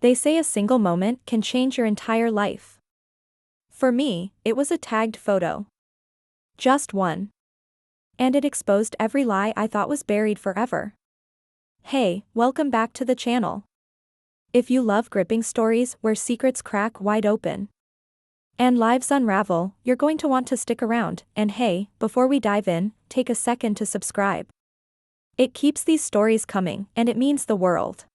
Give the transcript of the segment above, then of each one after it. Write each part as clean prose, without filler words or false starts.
They say a single moment can change your entire life. For me, it was a tagged photo. Just one. And it exposed every lie I thought was buried forever. Hey, welcome back to the channel. If you love gripping stories where secrets crack wide open and lives unravel, you're going to want to stick around, and hey, before we dive in, take a second to subscribe. It keeps these stories coming, and it means the world.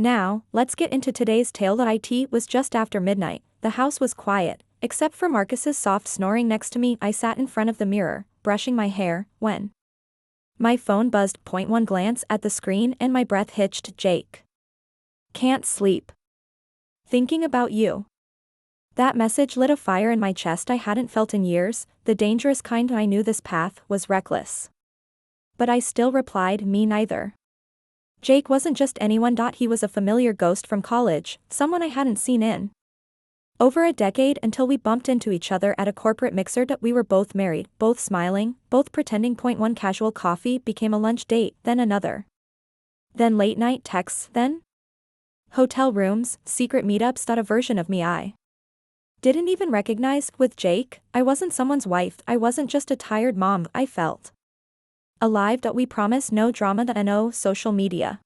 Now, let's get into today's tale. It was just after midnight. The house was quiet, except for Marcus's soft snoring next to me. I sat in front of the mirror, brushing my hair, when my phone buzzed. One glance at the screen and my breath hitched. Jake. Can't sleep. Thinking about you. That message lit a fire in my chest I hadn't felt in years, the dangerous kind. I knew this path was reckless. But I still replied, me neither. Jake wasn't just anyone. He was a familiar ghost from college, someone I hadn't seen in over a decade until we bumped into each other at a corporate mixer. We were both married, both smiling, both pretending. One casual coffee became a lunch date, then another. Then late night texts, then hotel rooms, secret meetups. A version of me I didn't even recognize. With Jake, I wasn't someone's wife, I wasn't just a tired mom, I felt alive. We promise no drama, no social media,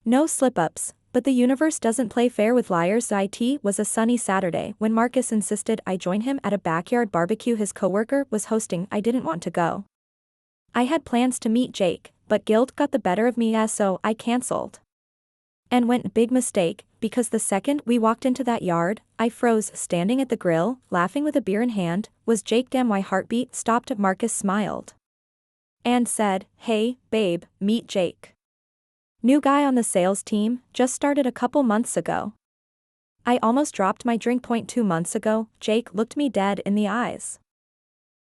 no slip-ups, but the universe doesn't play fair with liars. It was a sunny Saturday when Marcus insisted I join him at a backyard barbecue his coworker was hosting. I didn't want to go. I had plans to meet Jake, but guilt got the better of me, so I canceled. And went. Big mistake, because the second we walked into that yard, I froze. Standing at the grill, laughing with a beer in hand, was Jake. Damn, my heartbeat stopped. Marcus smiled and said, hey, babe, meet Jake. New guy on the sales team, just started a couple months ago. I almost dropped my drink. 2 months ago, Jake looked me dead in the eyes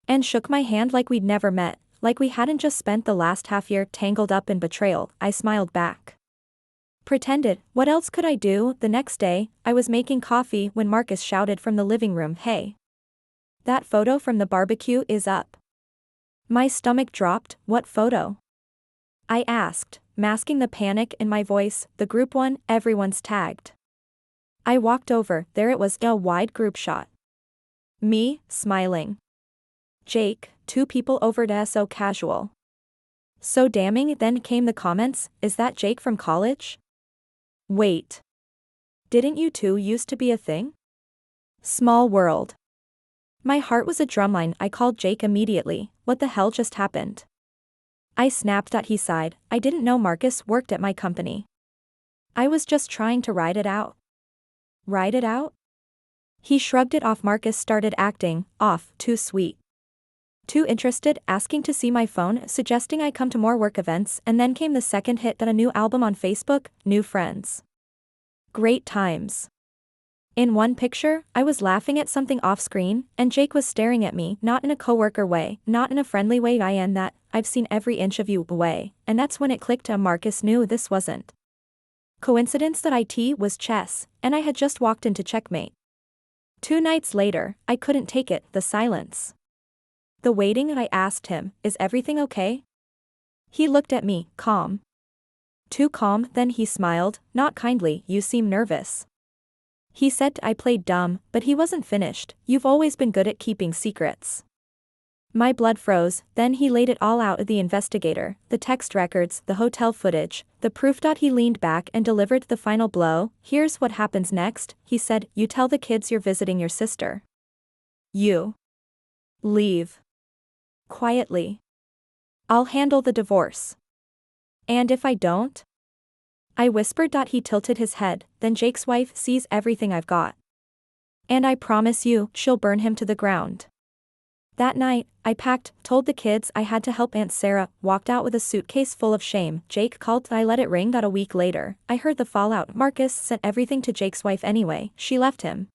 and shook my hand like we'd never met, like we hadn't just spent the last half year tangled up in betrayal. I smiled back. Pretended, what else could I do? The next day, I was making coffee when Marcus shouted from the living room, hey. That photo from the barbecue is up. My stomach dropped. What photo? I asked, masking the panic in my voice. The group one, everyone's tagged. I walked over, there it was, a wide group shot. Me, smiling. Jake, 2 people over. So casual. So damning. Then came the comments, is that Jake from college? Wait. Didn't you two used to be a thing? Small world. My heart was a drumline. I called Jake immediately. What the hell just happened? I snapped. He sighed. I didn't know Marcus worked at my company. I was just trying to ride it out. Ride it out? He shrugged it off. Marcus started acting off, too sweet. Too interested, asking to see my phone, suggesting I come to more work events, and then came the second hit. A new album on Facebook, new friends. Great times. In one picture, I was laughing at something off-screen, and Jake was staring at me, not in a coworker way, not in a friendly way. I've seen every inch of you way, and that's when it clicked. Marcus knew this wasn't coincidence. That it was chess, and I had just walked into checkmate. 2 nights later, I couldn't take it, the silence. The waiting. I asked him, is everything okay? He looked at me, calm. Too calm. Then he smiled, not kindly, you seem nervous. He said I played dumb, but he wasn't finished, you've always been good at keeping secrets. My blood froze. Then he laid it all out. The investigator, the text records, the hotel footage, the proof. He leaned back and delivered the final blow. Here's what happens next, he said, you tell the kids you're visiting your sister. You leave. Quietly. I'll handle the divorce. And if I don't? I whispered. He tilted his head, then Jake's wife sees everything I've got. And I promise you, she'll burn him to the ground. That night, I packed, told the kids I had to help Aunt Sarah, walked out with a suitcase full of shame. Jake called. I let it ring. A week later, I heard the fallout. Marcus sent everything to Jake's wife anyway, she left him.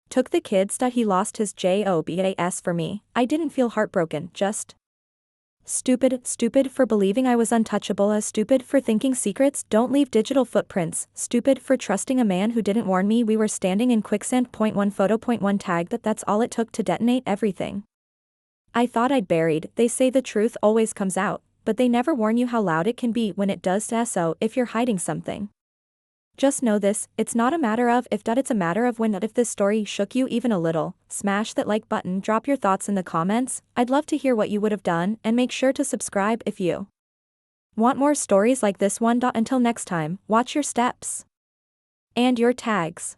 Took the kids. He lost his jobs for me. I didn't feel heartbroken, just stupid. Stupid for believing I was untouchable. Stupid for thinking secrets don't leave digital footprints. Stupid for trusting a man who didn't warn me we were standing in quicksand. One photo. One tag. That's all it took to detonate everything. I thought I'd buried. They say the truth always comes out, but they never warn you how loud it can be when it does. So if you're hiding something, Just know this, it's not a matter of if, it's a matter of when. If this story shook you even a little, smash that like button, drop your thoughts in the comments, I'd love to hear what you would have done, and make sure to subscribe if you want more stories like this one. Until next time, watch your steps and your tags.